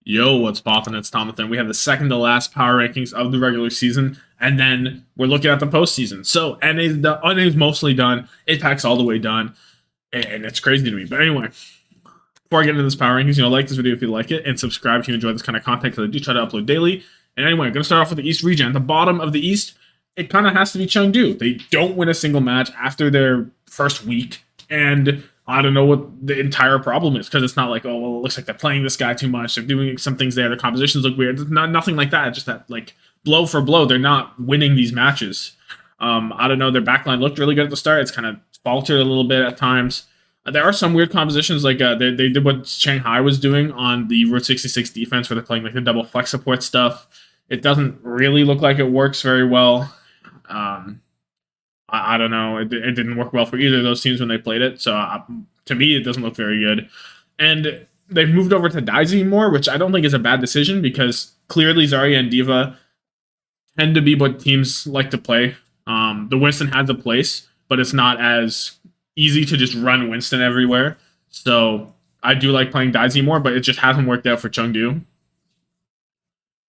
Yo, what's poppin'? It's Tommathan. We have the second to last power rankings of the regular season, and then we're looking at the postseason. So NA's mostly done. APAC's all the way done, and it's crazy to me. But anyway, before I get into this power rankings, like this video if you like it, and subscribe if you enjoy this kind of content because I do try to upload daily. And anyway, I'm gonna start off with the East region. At the bottom of the East, it kind of has to be Chengdu. They don't win a single match after their first week, and I don't know what the entire problem is because it's not like, oh, well, it looks like they're playing this guy too much. They're doing some things there. Their compositions look weird. It's nothing like that. It's just that, like, blow for blow, they're not winning these matches. I don't know. Their backline looked really good at the start. It's kind of faltered a little bit at times. There are some weird compositions, like they did what Shanghai was doing on the Route 66 defense, where they're playing like the double flex support stuff. It doesn't really look like it works very well. I don't know. It didn't work well for either of those teams when they played it. So to me, it doesn't look very good. And they've moved over to Daisy more, which I don't think is a bad decision because clearly Zarya and Diva tend to be what teams like to play. The Winston has a place, but it's not as easy to just run Winston everywhere. So I do like playing Daisy more, but it just hasn't worked out for Chengdu.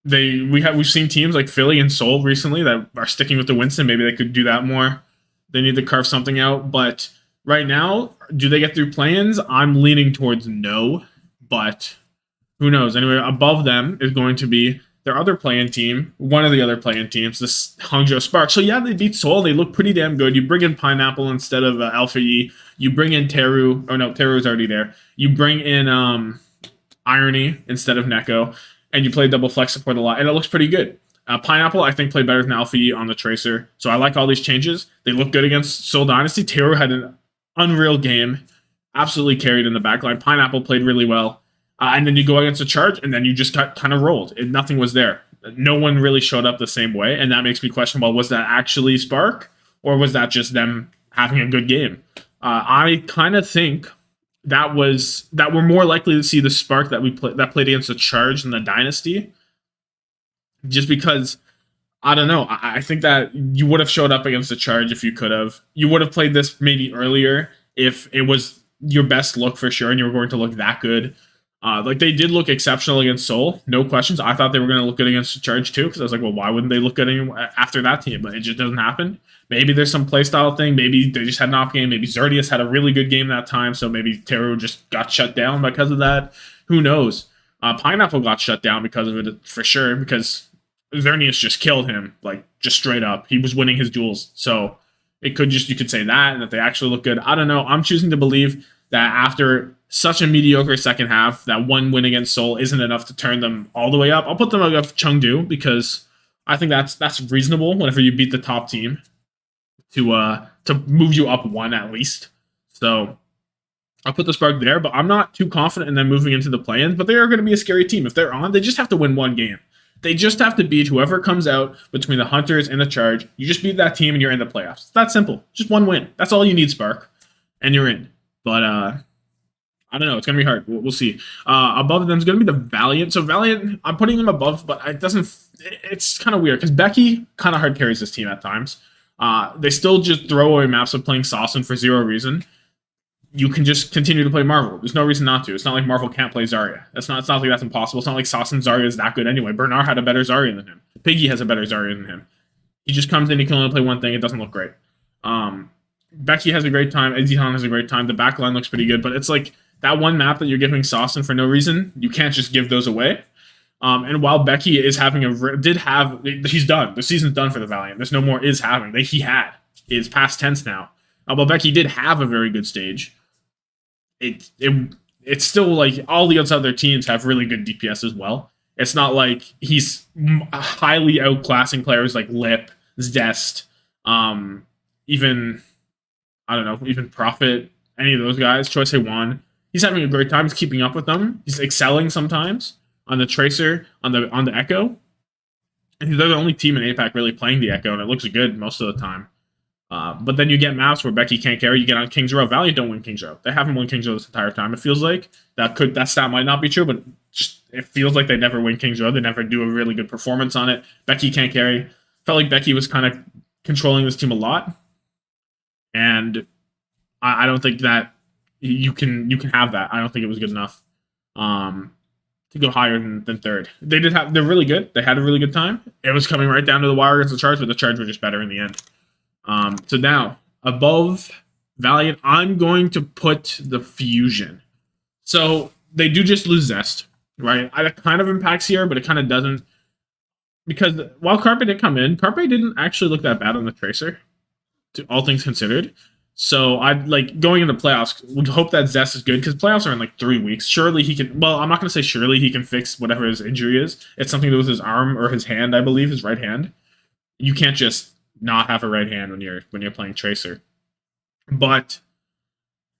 We've seen teams like Philly and Seoul recently that are sticking with the Winston. Maybe they could do that more. They need to carve something out. But right now, do they get through play-ins? I'm leaning towards no, but who knows? Anyway, above them is going to be their other play-in team, one of the other play-in teams, this Hangzhou Spark. So yeah, they beat Seoul. They look pretty damn good. You bring in Pineapple instead of Alpha E. You bring in Teru. Oh no, Teru's already there. You bring in Irony instead of Neko, and you play double flex support a lot, and it looks pretty good. Pineapple, I think, played better than Alpha E on the Tracer, so I like all these changes. They look good against Seoul Dynasty. Teru had an unreal game, absolutely carried in the backline. Pineapple played really well. And then you go against a charge, and then you just got kind of rolled. Nothing was there. No one really showed up the same way, and that makes me question, well, was that actually Spark, or was that just them having a good game? I kind of think that we're more likely to see the Spark that played against the Charge than the Dynasty, just because I don't know. I think that you would have showed up against the Charge if you could have. You would have played this maybe earlier if it was your best look for sure, and you were going to look that good. Like they did look exceptional against Seoul, no questions. I thought they were going to look good against the Charge too, because I was like, well, why wouldn't they look good after that team? But it just doesn't happen. Maybe there's some playstyle thing. Maybe they just had an off game. Maybe Zerdius had a really good game that time, so maybe Teru just got shut down because of that. Who knows? Pineapple got shut down because of it for sure, because Zernius just killed him, like just straight up. He was winning his duels, so you could say that, and that they actually look good. I don't know. I'm choosing to believe that after such a mediocre second half, that one win against Seoul isn't enough to turn them all the way up. I'll put them above Chengdu because I think that's reasonable whenever you beat the top team to move you up one at least. So I'll put the Spark there, but I'm not too confident in them moving into the play-ins. But they are going to be a scary team. If they're on, they just have to win one game. They just have to beat whoever comes out between the Hunters and the Charge. You just beat that team and you're in the playoffs. It's that simple. Just one win. That's all you need, Spark. And you're in. But I don't know. It's going to be hard. We'll see. Above them is going to be the Valiant. So Valiant, I'm putting them above, but it's kind of weird because Becky kind of hard carries this team at times. They still just throw away maps of playing Sawson for zero reason. You can just continue to play Marvel. There's no reason not to. It's not like Marvel can't play Zarya. It's not like that's impossible. It's not like Sawson Zarya is that good anyway. Bernard had a better Zarya than him. Piggy has a better Zarya than him. He just comes in, he can only play one thing. It doesn't look great. Becky has a great time. Edzihan has a great time. The backline looks pretty good, but it's like that one map that you're giving Sawson for no reason. You can't just give those away. And while Becky is having he's done. The season's done for the Valiant. There's no more is having. He had. It's past tense now. While Becky did have a very good stage, it's still like all the other teams have really good DPS as well. It's not like he's highly outclassing players like Lip, Zest, even I don't know, even Prophet, any of those guys. Choi Se-Wan, he's having a great time. He's keeping up with them. He's excelling sometimes on the Tracer, on the Echo. And they're the only team in APAC really playing the Echo, and it looks good most of the time. But then you get maps where Becky can't carry. You get on King's Row. Valiant don't win King's Row. They haven't won King's Row this entire time. It feels like that stat might not be true, but just it feels like they never win King's Row. They never do a really good performance on it. Becky can't carry. Felt like Becky was kind of controlling this team a lot, and I don't think that you can have that. I don't think it was good enough to to go higher than third. They're really good. They had a really good time. It was coming right down to the wire against the Charge, but the Charge were just better in the end. So now above Valiant, I'm going to put the Fusion. So they do just lose Zest, right? It kind of impacts here, but it kind of doesn't. Because while Carpe did come in, Carpe didn't actually look that bad on the Tracer, to all things considered. So I'd like going into playoffs. We hope that Zest is good because playoffs are in like 3 weeks. Surely he can. Well, I'm not going to say surely he can fix whatever his injury is. It's something to do with his arm or his hand, I believe, his right hand. You can't just not have a right hand when you're playing Tracer. But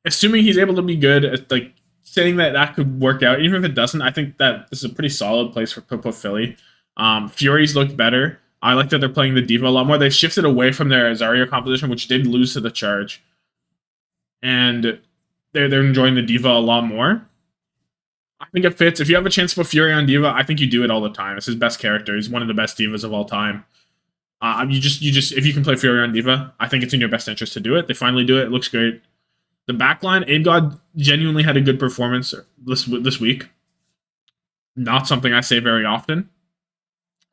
assuming he's able to be good, like saying that could work out, even if it doesn't, I think that this is a pretty solid place for Philly. Furies looked better. I like that they're playing the Diva a lot more. They've shifted away from their Zarya composition, which did lose to the Charge. And they're enjoying the Diva a lot more. I think it fits. If you have a chance to put Fury on Diva, I think you do it all the time. It's his best character. He's one of the best Divas of all time. You just if you can play Fury on Diva, I think it's in your best interest to do it. They finally do it. It looks great. The backline, AbeGod genuinely had a good performance this week. Not something I say very often.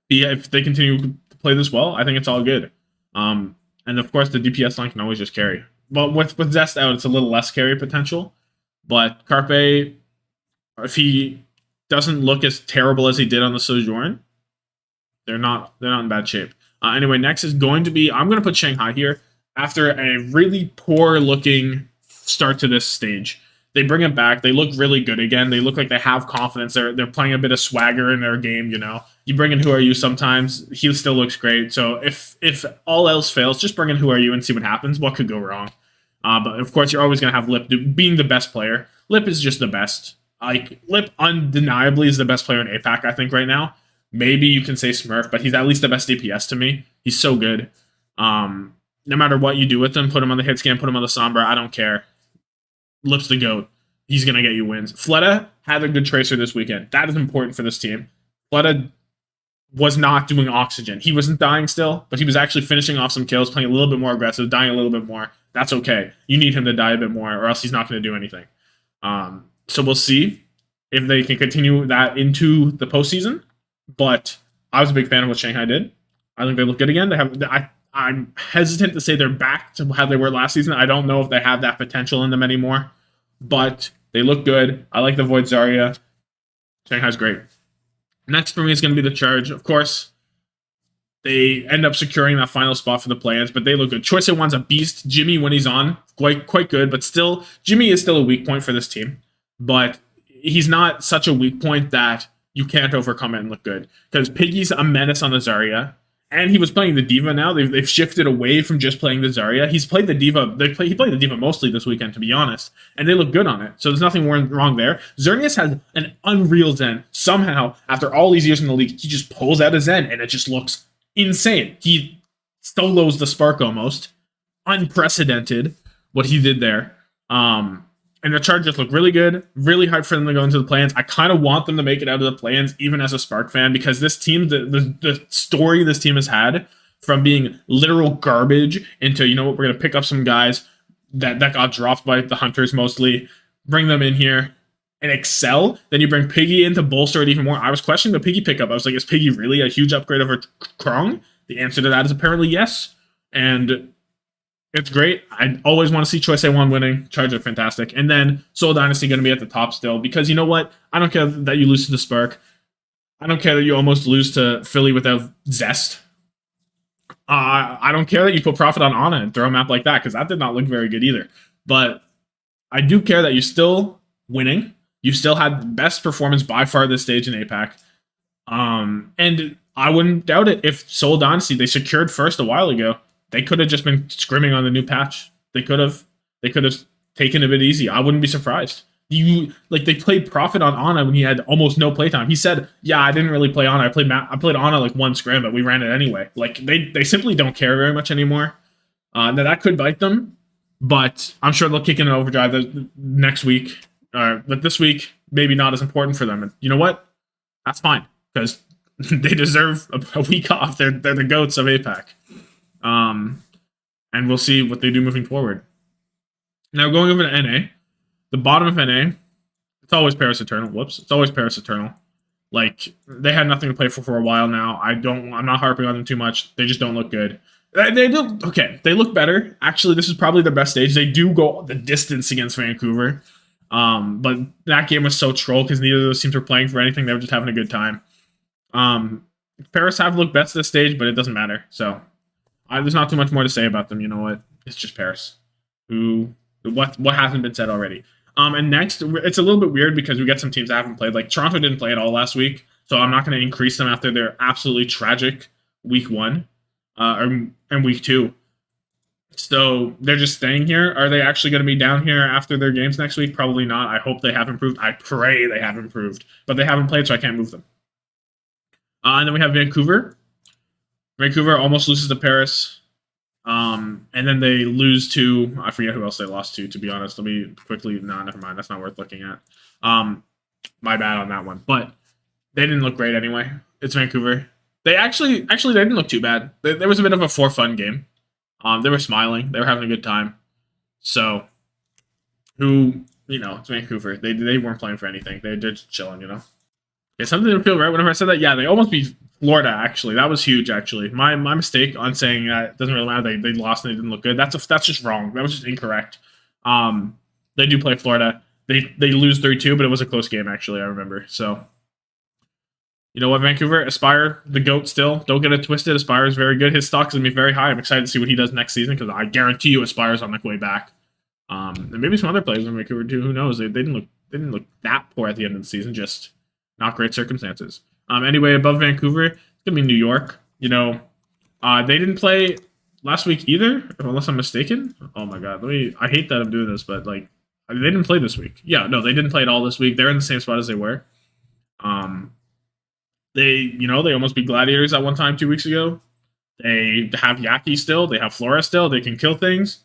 Yeah, if they continue to play this well, I think it's all good. And of course, the DPS line can always just carry. But with Zest out, it's a little less carry potential. But Carpe, if he doesn't look as terrible as he did on the Sojourn, they're not in bad shape. Anyway, next is going to be, I'm going to put Shanghai here after a really poor looking start to this stage. They bring it back. They look really good again. They look like they have confidence. They're playing a bit of swagger in their game, you know. You bring in Who Are You sometimes. He still looks great. So if all else fails, just bring in Who Are You and see what happens. What could go wrong? But of course, you're always going to have Lip being the best player. Lip is just the best. Like, Lip undeniably is the best player in APAC, I think, right now. Maybe you can say Smurf, but he's at least the best DPS to me. He's so good. No matter what you do with him, put him on the hit scan, put him on the Sombra, I don't care. Lip's the GOAT. He's going to get you wins. Fleta had a good Tracer this weekend. That is important for this team. Fleta was not doing oxygen. He wasn't dying still, but he was actually finishing off some kills, playing a little bit more aggressive, dying a little bit more. That's okay. You need him to die a bit more, or else he's not going to do anything. So we'll see if they can continue that into the postseason. But I was a big fan of what Shanghai did. I think they look good again. I'm hesitant to say they're back to how they were last season. I don't know if they have that potential in them anymore, but they look good. I like the Void Zarya. Shanghai's great. Next for me is going to be the Charge. Of course, they end up securing that final spot for the play-ins, but they look good. Choice One's a beast. Jimmy, when he's on, quite good, but still, Jimmy is still a weak point for this team. But he's not such a weak point that you can't overcome it and look good. Because Piggy's a menace on the Zarya, and he was playing the Diva now. They've shifted away from just playing the Zarya. He's played the Diva. He played the Diva mostly this weekend, to be honest, and they look good on it. So there's nothing wrong there. Xerneas has an unreal Zen. Somehow, after all these years in the league, he just pulls out a Zen, and it just looks insane. He solos the Spark almost. Unprecedented what he did there. And the Chargers look really good, really hyped for them to go into the play-ins. I kind of want them to make it out of the play-ins, even as a Spark fan, because this team, the story this team has had from being literal garbage into, you know what, we're going to pick up some guys that got dropped by the Hunters mostly, bring them in here and excel. Then you bring Piggy in to bolster it even more. I was questioning the Piggy pickup. I was like, is Piggy really a huge upgrade over Krong? The answer to that is apparently yes. And it's great. I always want to see Choice A1 winning. Charge are fantastic. And then Soul Dynasty going to be at the top still. Because you know what? I don't care that you lose to the Spark. I don't care that you almost lose to Philly without Zest. I don't care that you put Profit on Ana and throw a map like that, because that did not look very good either. But I do care that you're still winning. You still had the best performance by far this stage in APAC. And I wouldn't doubt it if Soul Dynasty, they secured first a while ago. They could have just been scrimming on the new patch. They could have taken it a bit easy. I wouldn't be surprised. They played Profit on Ana when he had almost no playtime. He said, "Yeah, I didn't really play Ana. I played Ana like one scrim, but we ran it anyway." Like they simply don't care very much anymore. Now that could bite them, but I'm sure they'll kick in an overdrive next week. But this week, maybe not as important for them. And you know what? That's fine, because they deserve a week off. They're the GOATs of APAC. And we'll see what they do moving forward. Now, going over to NA, the bottom of NA, it's always Paris Eternal. It's always Paris Eternal. Like they had nothing to play for a while now. I'm not harping on them too much. They just don't look good. They look okay. They look better. Actually, this is probably their best stage. They do go the distance against Vancouver. But that game was so troll because neither of those teams were playing for anything. They were just having a good time. Paris have looked best this stage, but it doesn't matter. So there's not too much more to say about them. You know what? It's just Paris. What hasn't been said already. And next, it's a little bit weird because we get some teams that haven't played. Like Toronto didn't play at all last week, so I'm not going to increase them after their absolutely tragic week one, and week two. So they're just staying here. Are they actually going to be down here after their games next week? Probably not. I hope they have improved. I pray they have improved, but they haven't played, so I can't move them. And then we have Vancouver. Vancouver almost loses to Paris. And then they lose to, I forget who else they lost to be honest. Let me quickly, never mind. That's not worth looking at. My bad on that one. But they didn't look great anyway. It's Vancouver. They actually they didn't look too bad. There was a bit of a for fun game. They were smiling. They were having a good time. So, it's Vancouver. They weren't playing for anything. They're just chilling, Yeah, something didn't feel right whenever I said that. Yeah, they almost beat Florida, actually. That was huge, actually. My mistake on saying that it doesn't really matter. They lost and they didn't look good. That's just wrong. That was just incorrect. They do play Florida. They lose 3-2, but it was a close game, actually, I remember. So, you know what, Vancouver? Aspire, the GOAT still. Don't get it twisted. Aspire is very good. His stock's going to be very high. I'm excited to see what he does next season because I guarantee you Aspire's on the way back. And maybe some other players in Vancouver, too. Who knows? They didn't look that poor at the end of the season, just not great circumstances. Anyway, above Vancouver, it's going to be New York. They didn't play last week either, unless I'm mistaken. Oh my god, I hate that I'm doing this, but they didn't play this week. Yeah, no, they didn't play at all this week. They're in the same spot as they were. They almost beat Gladiators at one time 2 weeks ago. They have Yaki still. They have Flora still. They can kill things.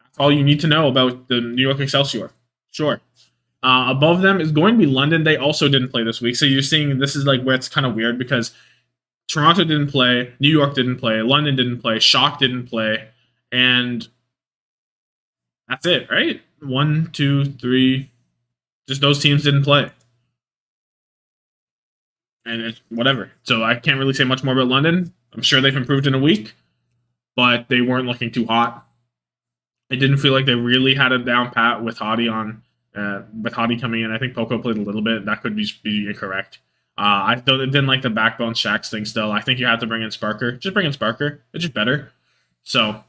That's all you need to know about the New York Excelsior. Sure. Above them is going to be London. They also didn't play this week. So you're seeing this is where it's kind of weird because Toronto didn't play, New York didn't play, London didn't play, Shock didn't play, and that's it, right? 1, 2, 3. Just those teams didn't play. And it's whatever. So I can't really say much more about London. I'm sure they've improved in a week, but they weren't looking too hot. It didn't feel like they really had it down pat with Hottie coming in. I think Poco played a little bit. That could be incorrect. I didn't like the backbone Shaqs thing still. I think you have to bring in Sparker. Just bring in Sparker. It's just better. So,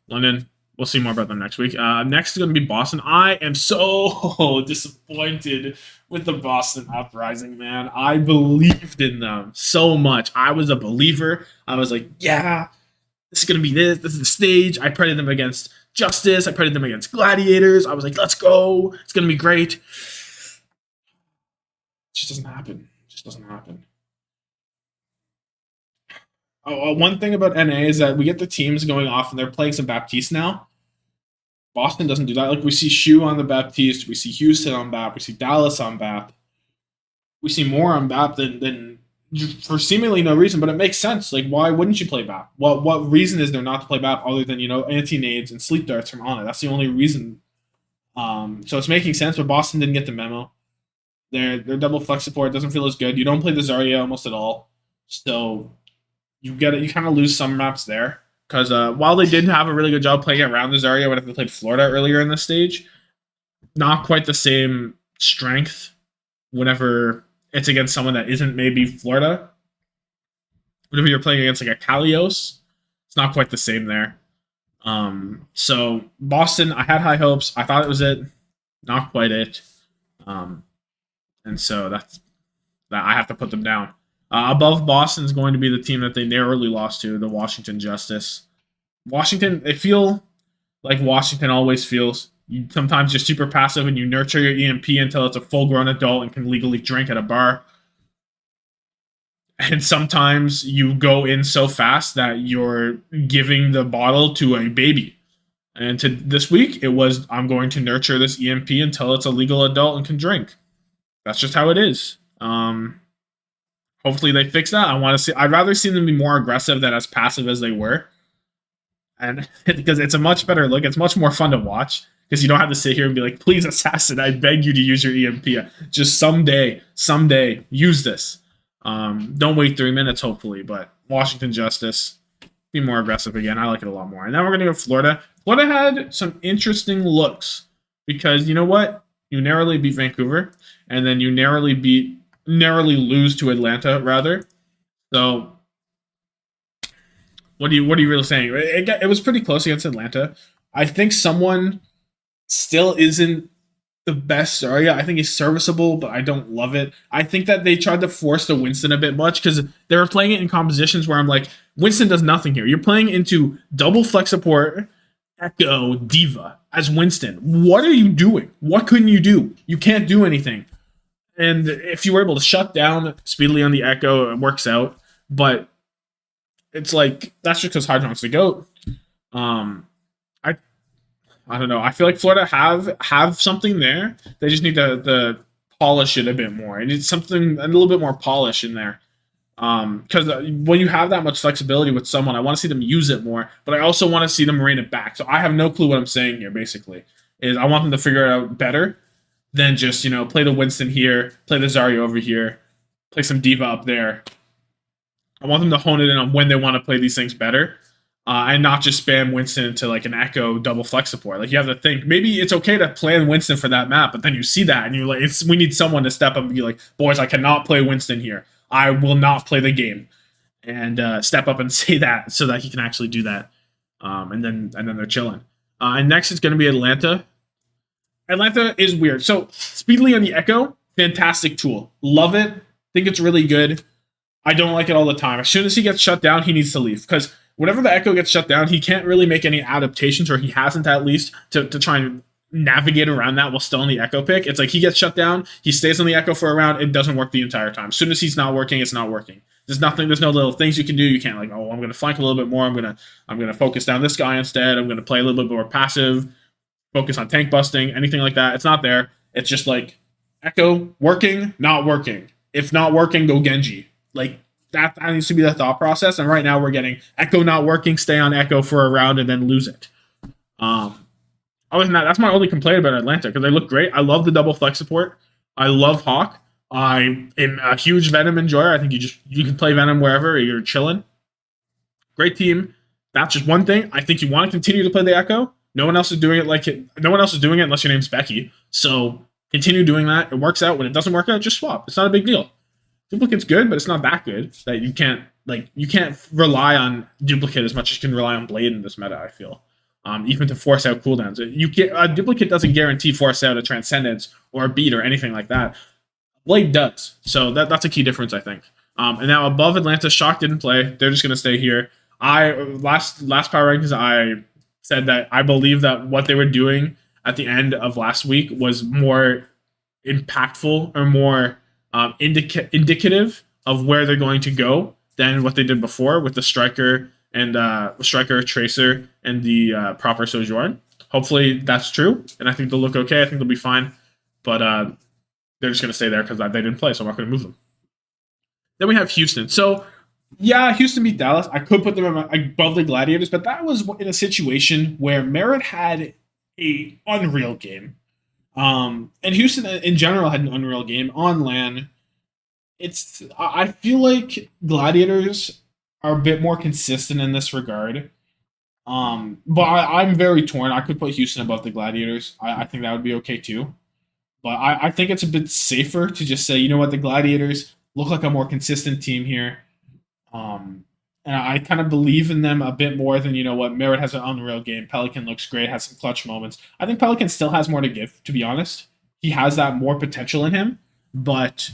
London, we'll see more about them next week. Next is going to be Boston. I am so disappointed with the Boston Uprising, man. I believed in them so much. I was a believer. I was like, yeah, this is going to be this. This is the stage. I prayed them against Justice. I prayed them against Gladiators. I was like, let's go. It's going to be great. It just doesn't happen. One thing about NA is that we get the teams going off and they're playing some Baptiste now. Boston doesn't do that. Like we see Shu on the Baptiste, we see Houston on BAP, we see Dallas on BAP. We see more on BAP than for seemingly no reason, but it makes sense. Like, why wouldn't you play BAP? What reason is there not to play BAP other than anti-nades and sleep darts from Ana? That's the only reason. So it's making sense, but Boston didn't get the memo. Their double flex support doesn't feel as good. You don't play the Zarya almost at all, so you kind of lose some maps there. Because while they did have a really good job playing around the Zarya when they played Florida earlier in the stage, not quite the same strength whenever it's against someone that isn't maybe Florida. Whenever you're playing against like a Kalios, it's not quite the same there. So Boston, I had high hopes. I thought it was it. Not quite it. And so that I have to put them down. Above Boston is going to be the team that they narrowly lost to, the Washington Justice. Washington, they feel like Washington always feels. Sometimes you're super passive and you nurture your EMP until it's a full-grown adult and can legally drink at a bar. And sometimes you go in so fast that you're giving the bottle to a baby. And this week, it was, I'm going to nurture this EMP until it's a legal adult and can drink. That's just how it is. Hopefully they fix that. I'd rather see them be more aggressive than as passive as they were. And because it's a much better look. It's much more fun to watch. because you don't have to sit here and be like, please, assassin, I beg you to use your EMP. Just someday, use this. Don't wait 3 minutes, hopefully, but Washington Justice, be more aggressive again. I like it a lot more. And now we're going to go Florida. Florida had some interesting looks because you know what? You narrowly beat Vancouver, and then you narrowly lose to Atlanta, rather. So what are you really saying? It was pretty close against Atlanta. I think someone still isn't the best Zarya. I think he's serviceable, but I don't love it. I think that they tried to force the Winston a bit much because they were playing it in compositions where I'm like, Winston does nothing here. You're playing into double flex support, Echo, Diva as Winston. What are you doing? What couldn't you do? You can't do anything. And if you were able to shut down speedily on the Echo, it works out. But it's like, that's just because Hydron's the GOAT. I don't know. I feel like Florida have something there. They just need to polish it a bit more. It needs something a little bit more polish in there. Because when you have that much flexibility with someone, I want to see them use it more, but I also want to see them rein it back. So I have no clue what I'm saying here. Basically, is I want them to figure it out better than just play the Winston here, play the Zarya over here, play some Diva up there. I want them to hone it in on when they want to play these things better. And not just spam Winston into like an Echo double flex support. Like you have to think maybe it's okay to plan Winston for that map, but then you see that and you're like, we need someone to step up and be like, boys, I cannot play Winston here. I will not play the game, and step up and say that so that he can actually do that. And then they're chilling. And next it's going to be Atlanta. Atlanta is weird. So speedily on the Echo, fantastic tool, love it. Think it's really good. I don't like it all the time. As soon as he gets shut down, he needs to leave because whenever the Echo gets shut down, he can't really make any adaptations, or he hasn't at least, to try and navigate around that while still in the Echo pick. It's like he gets shut down, he stays on the Echo for a round, it doesn't work the entire time. As soon as he's not working, it's not working. There's no little things you can do. You can't like, oh, I'm gonna flank a little bit more, I'm gonna focus down this guy instead, I'm gonna play a little bit more passive, focus on tank busting, anything like that. It's not there. It's just like Echo working, not working. If not working, go Genji. Like that needs to be the thought process. And right now we're getting Echo not working, stay on Echo for a round and then lose it. Other than that, that's my only complaint about Atlanta because they look great. I love the double flex support. I love Hawk. I am a huge Venom enjoyer. I think you can play Venom wherever you're chilling. Great team. That's just one thing. I think you want to continue to play the Echo. No one else is doing it like it. No one else is doing it unless your name's Becky. So continue doing that. It works out. When it doesn't work out, just swap. It's not a big deal. Duplicate's good, but it's not that good that you can't rely on Duplicate as much as you can rely on Blade in this meta, I feel. Even to force out cooldowns. Duplicate doesn't guarantee force out a Transcendence or a beat or anything like that. Blade does. So that's a key difference, I think. And now above Atlanta, Shock didn't play. They're just going to stay here. Last power rankings, I said that I believe that what they were doing at the end of last week was more impactful or more indicative of where they're going to go than what they did before with the Striker and Striker, Tracer, and the proper Sojourn. Hopefully that's true, and I think they'll look okay. I think they'll be fine, but they're just going to stay there because they didn't play, so I'm not going to move them. Then we have Houston. So, yeah, Houston beat Dallas. I could put them above the Gladiators, but that was in a situation where Merit had a unreal game. And Houston in general had an unreal game on LAN. I feel like Gladiators are a bit more consistent in this regard. But I'm very torn. I could put Houston above the Gladiators. I think that would be okay too. But I think it's a bit safer to just say, you know what, the Gladiators look like a more consistent team here. And I kind of believe in them a bit more than, you know what, Merit has an unreal game. Pelican looks great, has some clutch moments. I think Pelican still has more to give, to be honest. He has that more potential in him, but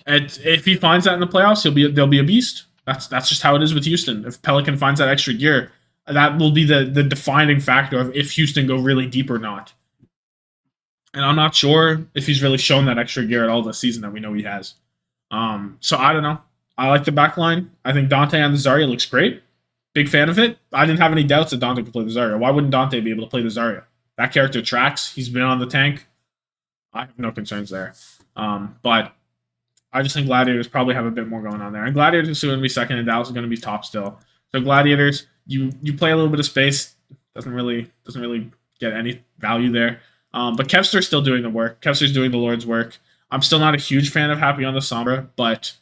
if he finds that in the playoffs, they'll be a beast. That's just how it is with Houston. If Pelican finds that extra gear, that will be the defining factor of if Houston go really deep or not. And I'm not sure if he's really shown that extra gear at all this season that we know he has. So I don't know. I like the back line. I think Dante on the Zarya looks great. Big fan of it. I didn't have any doubts that Dante could play the Zarya. Why wouldn't Dante be able to play the Zarya? That character tracks. He's been on the tank. I have no concerns there. But I just think Gladiators probably have a bit more going on there. And Gladiators are still going to be second, and Dallas is going to be top still. So Gladiators, you play a little bit of space. Doesn't really get any value there. But Kevster's still doing the work. Kevster's doing the Lord's work. I'm still not a huge fan of Happy on the Sombra, but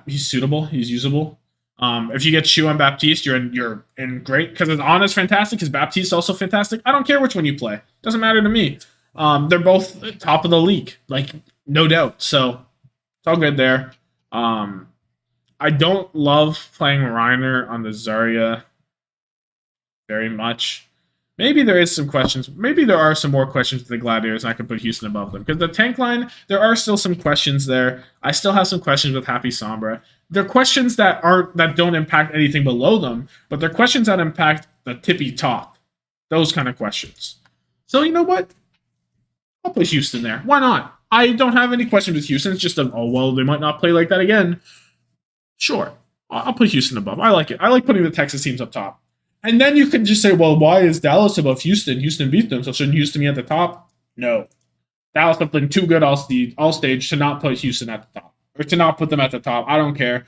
he's suitable. He's usable. If you get Shu on Baptiste, you're in great, because his Ana is fantastic. His Baptiste is also fantastic. I don't care which one you play. Doesn't matter to me. They're both top of the league, like no doubt. So it's all good there. I don't love playing Reiner on the Zarya very much. Maybe there is some questions. Maybe there are some more questions with the Gladiators, and I can put Houston above them. Because the tank line, there are still some questions there. I still have some questions with Happy Sombra. They're questions that don't impact anything below them, but they're questions that impact the tippy top. Those kind of questions. So you know what? I'll put Houston there. Why not? I don't have any questions with Houston. It's just they might not play like that again. Sure. I'll put Houston above. I like it. I like putting the Texas teams up top. And then you can just say, well, why is Dallas above Houston? Houston beat them, so shouldn't Houston be at the top? No. Dallas have been too good all stage to not put Houston at the top. Or to not put them at the top. I don't care.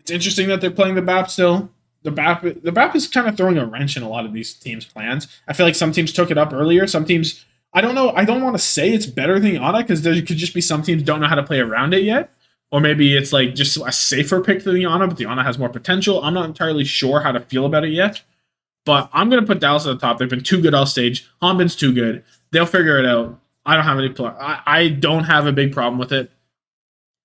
It's interesting that they're playing the BAP still. The BAP is kind of throwing a wrench in a lot of these teams' plans. I feel like some teams took it up earlier. Some teams, I don't know. I don't want to say it's better than Ana, because there could just be some teams don't know how to play around it yet. Or maybe it's like just a safer pick than the Ana, but the Ana has more potential. I'm not entirely sure how to feel about it yet. But I'm going to put Dallas at the top. They've been too good all stage. Hanbin's too good. They'll figure it out. I don't have I don't have a big problem with it.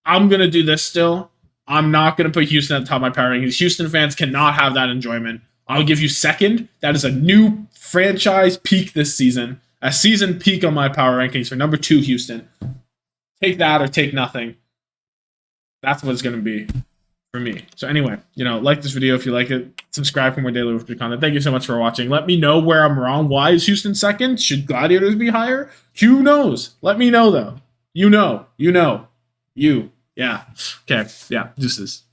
I'm going to do this still. I'm not going to put Houston at the top of my power rankings. Houston fans cannot have that enjoyment. I'll give you second. That is a new franchise peak this season. A season peak on my power rankings for number 2, Houston. Take that or take nothing. That's what it's going to be for me. So anyway, like this video if you like it. Subscribe for more daily weekly content. Thank you so much for watching. Let me know where I'm wrong. Why is Houston second? Should Gladiators be higher? Who knows? Let me know, though. You know. You. Yeah. Okay. Yeah. Deuces.